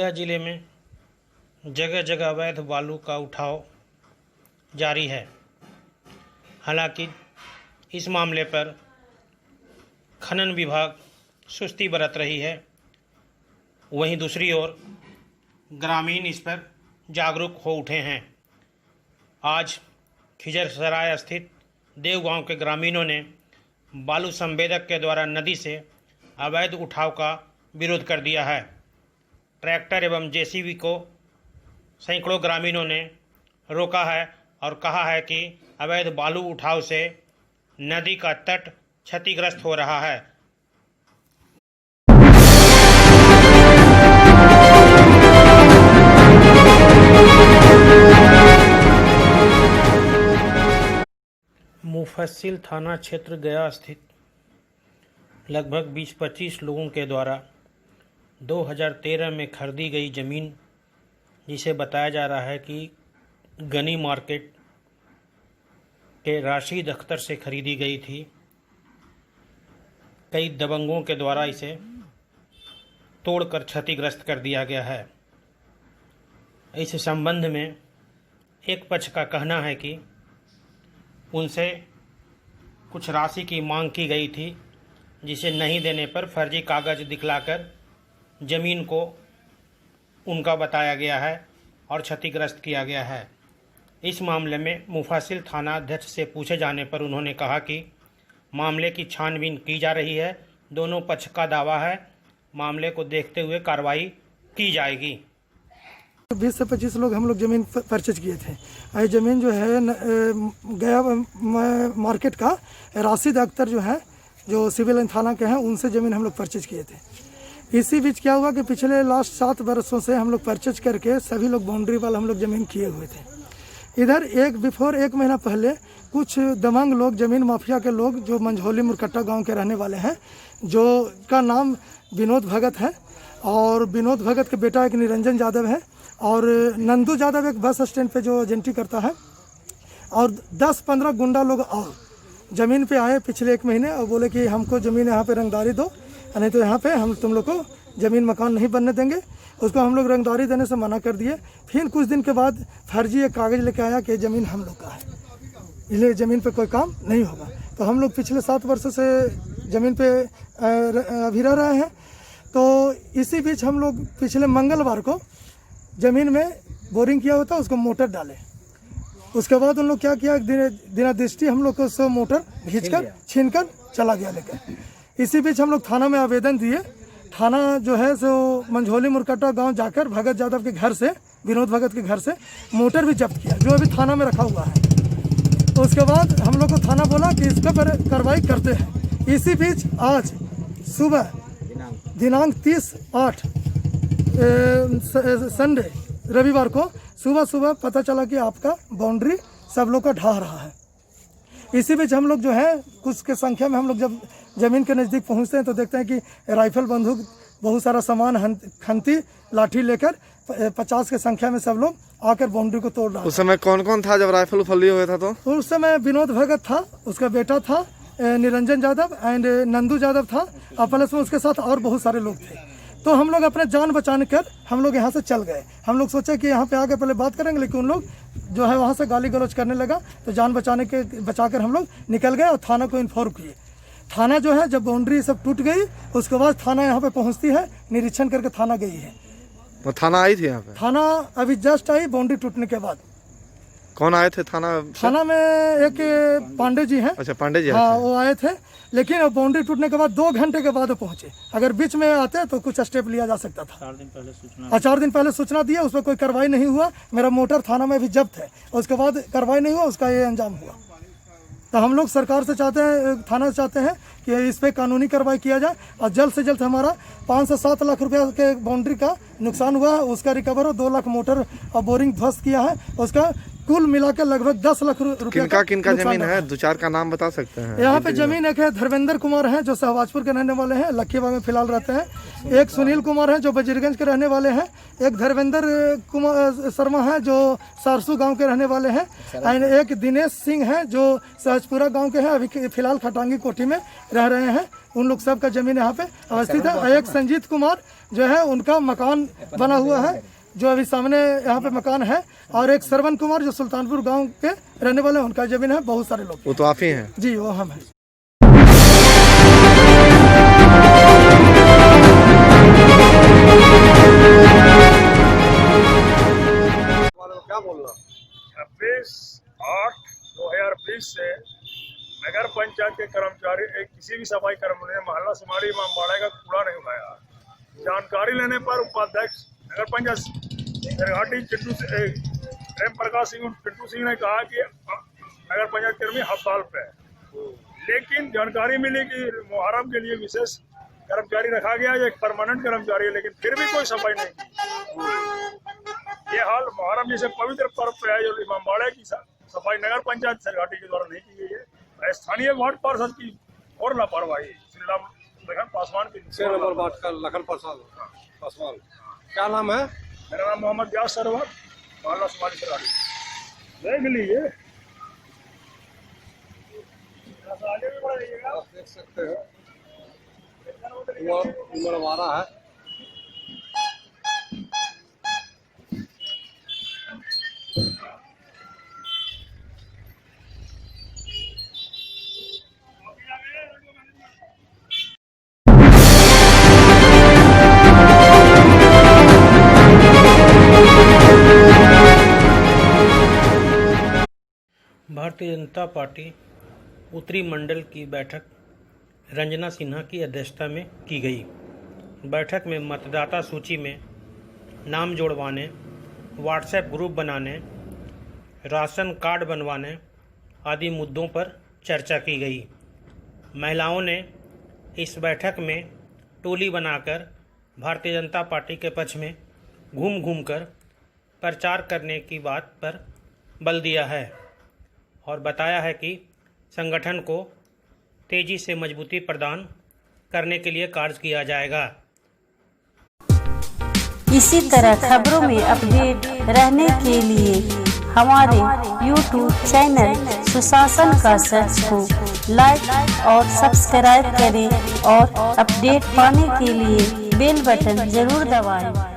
नवादा जिले में जगह जगह अवैध बालू का उठाव जारी है। हालांकि इस मामले पर खनन विभाग सुस्ती बरत रही है, वहीं दूसरी ओर ग्रामीण इस पर जागरूक हो उठे हैं। आज खिजरसराय स्थित देव गांव के ग्रामीणों ने बालू संवेदक के द्वारा नदी से अवैध उठाव का विरोध कर दिया है। ट्रैक्टर एवं जेसीबी को सैकड़ों ग्रामीणों ने रोका है और कहा है कि अवैध बालू उठाव से नदी का तट क्षतिग्रस्त हो रहा है। मुफस्सिल थाना क्षेत्र गया स्थित लगभग 20-25 लोगों के द्वारा 2013 में खरीदी गई ज़मीन, जिसे बताया जा रहा है कि गनी मार्केट के राशिद अख्तर से खरीदी गई थी, कई दबंगों के द्वारा इसे तोड़कर क्षतिग्रस्त कर दिया गया है। इस संबंध में एक पक्ष का कहना है कि उनसे कुछ राशि की मांग की गई थी, जिसे नहीं देने पर फर्जी कागज़ दिखलाकर ज़मीन को उनका बताया गया है और क्षतिग्रस्त किया गया है। इस मामले में मुफस्सिल थाना अध्यक्ष से पूछे जाने पर उन्होंने कहा कि मामले की छानबीन की जा रही है। दोनों पक्ष का दावा है, मामले को देखते हुए कार्रवाई की जाएगी। 20 से 25 लोग हम लोग ज़मीन परचेज किए थे। ये ज़मीन जो है गया मार्केट का राशिद अख्तर जो है, जो सिविल थाना के हैं, उनसे ज़मीन हम लोग परचेज किए थे। इसी बीच क्या हुआ कि पिछले लास्ट 7 वर्षों से हम लोग परचेज करके सभी लोग बाउंड्री वाल हम लोग ज़मीन किए हुए थे। इधर एक महीना पहले कुछ दबंग लोग, ज़मीन माफिया के लोग, जो मंझोली मुरकट्टा गांव के रहने वाले हैं, जो का नाम विनोद भगत है, और विनोद भगत के बेटा एक निरंजन यादव है, और नंदू यादव एक बस स्टैंड पे जो एजेंटी करता है, और 10-15 गुंडा लोग और ज़मीन पे आए पिछले 1 महीने और बोले कि हमको ज़मीन यहाँ पे रंगदारी दो, नहीं तो यहाँ पे हम तुम लोग को ज़मीन मकान नहीं बनने देंगे। उसको हम लोग रंगदारी देने से मना कर दिए। फिर कुछ दिन के बाद फर्जी एक कागज़ लेके आया कि ज़मीन हम लोग का है, इसलिए ज़मीन पे कोई काम नहीं होगा। तो हम लोग पिछले 7 वर्षों से ज़मीन पे अभी रह रहे हैं। तो इसी बीच हम लोग पिछले मंगलवार को ज़मीन में बोरिंग किया होता, उसको मोटर डाले। उसके बाद उन लोग क्या किया, दिना दृष्टि हम लोग को उसको मोटर छीन कर चला गया लेकर। इसी बीच हम लोग थाना में आवेदन दिए। थाना जो है सो मंझोली मुरकट्टा गांव जाकर भगत यादव के घर से, विनोद भगत के घर से मोटर भी जब्त किया, जो अभी थाना में रखा हुआ है। तो उसके बाद हम लोग को थाना बोला कि इसका पर कार्रवाई करते हैं। इसी बीच आज सुबह दिनांक 30/8 संडे रविवार को सुबह पता चला कि आपका बाउंड्री सब लोग का ढा रहा है। इसी बीच हम लोग जो है कुछ के संख्या में हम लोग जब ज़मीन के नज़दीक पहुंचते हैं तो देखते हैं कि राइफल, बंदूक, बहुत सारा सामान, खंती, लाठी लेकर 50 के संख्या में सब लोग आकर बाउंड्री को तोड़ रहा है। उस समय कौन कौन था जब राइफल उफल लिए हुए था? तो उस समय विनोद भगत था, उसका बेटा था निरंजन यादव एंड नंदू यादव था, और प्लस में उसके साथ और बहुत सारे लोग थे। तो हम लोग अपने जान बचाने कर हम लोग यहाँ से चल गए। हम लोग सोचे कि यहाँ पे आके पहले बात करेंगे, लेकिन उन लोग जो है वहाँ से गाली गलौज करने लगा। तो जान बचाकर हम लोग निकल गए और थाना को इन्फॉर्म किए। थाना जो है जब बाउंड्री सब टूट गई, उसके बाद थाना यहाँ पे पहुँचती है, निरीक्षण करके थाना गई है। वो थाना आई थी यहाँ पे? थाना अभी जस्ट आई बाउंड्री टूटने के बाद। कौन आए थे थाना में? एक पांडे जी हैं। अच्छा, पांडे जी? हाँ, वो आए थे, लेकिन बाउंड्री टूटने के बाद 2 घंटे के बाद पहुंचे। अगर बीच में आते तो कुछ स्टेप लिया जा सकता था। 4 दिन पहले सूचना दिया, उस पर कोई कार्रवाई नहीं हुआ। मेरा मोटर थाना में भी जब्त है, उसके बाद कार्रवाई नहीं हुआ, उसका ये अंजाम हुआ। तो हम लोग सरकार से चाहते हैं, थाना से चाहते हैं कि इस पर कानूनी कार्रवाई किया जाए, और जल्द से जल्द हमारा 5 से 7 लाख रुपया के बाउंड्री का नुकसान हुआ है, उसका रिकवर हो। 2 लाख मोटर और बोरिंग ध्वस्त किया है, उसका कुल मिलाकर लगभग 10 लाख रुपया। किनका जमीन है? 2-4 का नाम बता सकते हैं? यहाँ पे जमीन एक है धर्मेंद्र कुमार है, जो सहवाजपुर के रहने वाले हैं, लखीबाग में फिलहाल रहते हैं। एक सुनील कुमार है, जो बजीरगंज के रहने वाले हैं। एक धर्मेंद्र कुमार शर्मा है, जो सारसू गांव के रहने वाले हैं। एंड एक दिनेश सिंह है, जो सहजपुरा गांव के हैं, अभी फिलहाल खटांगी कोठी में रह रहे हैं। उन लोग सब का जमीन यहाँ पे अवस्थित है। एक संजीत कुमार जो है उनका मकान बना हुआ है, जो अभी सामने यहाँ पे मकान है। और एक श्रवण कुमार जो सुल्तानपुर गांव के रहने वाले हैं, उनका जमीन है। बहुत सारे लोग, वो तो आप ही हैं? जी, वो हम हैं। क्या बोलना? 26/8/2020 से नगर पंचायत के कर्मचारी किसी भी सफाई कर्मचारी ने मोहल्ला सुमारी इमामबाड़ा का कूड़ा नहीं उठाया। जानकारी लेने पर उपाध्यक्ष नगर पंचायत सरघाटी प्रेम प्रकाश सिंह चिट्टू सिंह ने कहा कि नगर पंचायत कर्मी हड़ताल पे है, लेकिन जानकारी मिली कि मुहर्रम के लिए विशेष कर्मचारी रखा गया, एक परमानेंट कर्मचारी है, लेकिन फिर भी कोई सफाई नहीं की। ये हाल मुहर्रम जैसे पवित्र पर्व पे है, जो इमामबाड़ा की सफाई नगर पंचायत सरघाटी के द्वारा नहीं की गई है। स्थानीय वार्ड पार्षद की और लापरवाही, श्री लखन पासवान की नंबर वार्ड का लखन पासवान। क्या नाम है? मेरा नाम मोहम्मद व्यास सरवर, मोहल्ला सुमारी सरघाटी। देख लीजिए, आगे भी बढ़ाइएगा, देख सकते हो उमरवाड़ा है। भारतीय जनता पार्टी उत्तरी मंडल की बैठक रंजना सिन्हा की अध्यक्षता में की गई। बैठक में मतदाता सूची में नाम जोड़वाने, व्हाट्सएप ग्रुप बनाने, राशन कार्ड बनवाने आदि मुद्दों पर चर्चा की गई। महिलाओं ने इस बैठक में टोली बनाकर भारतीय जनता पार्टी के पक्ष में घूम घूम कर प्रचार करने की बात पर बल दिया है और बताया है कि संगठन को तेजी से मजबूती प्रदान करने के लिए कार्य किया जाएगा। इसी तरह खबरों में अपडेट रहने के लिए हमारे YouTube चैनल सुशासन का सर्च को लाइक और सब्सक्राइब करें और अपडेट पाने के लिए बेल बटन जरूर दबाएं।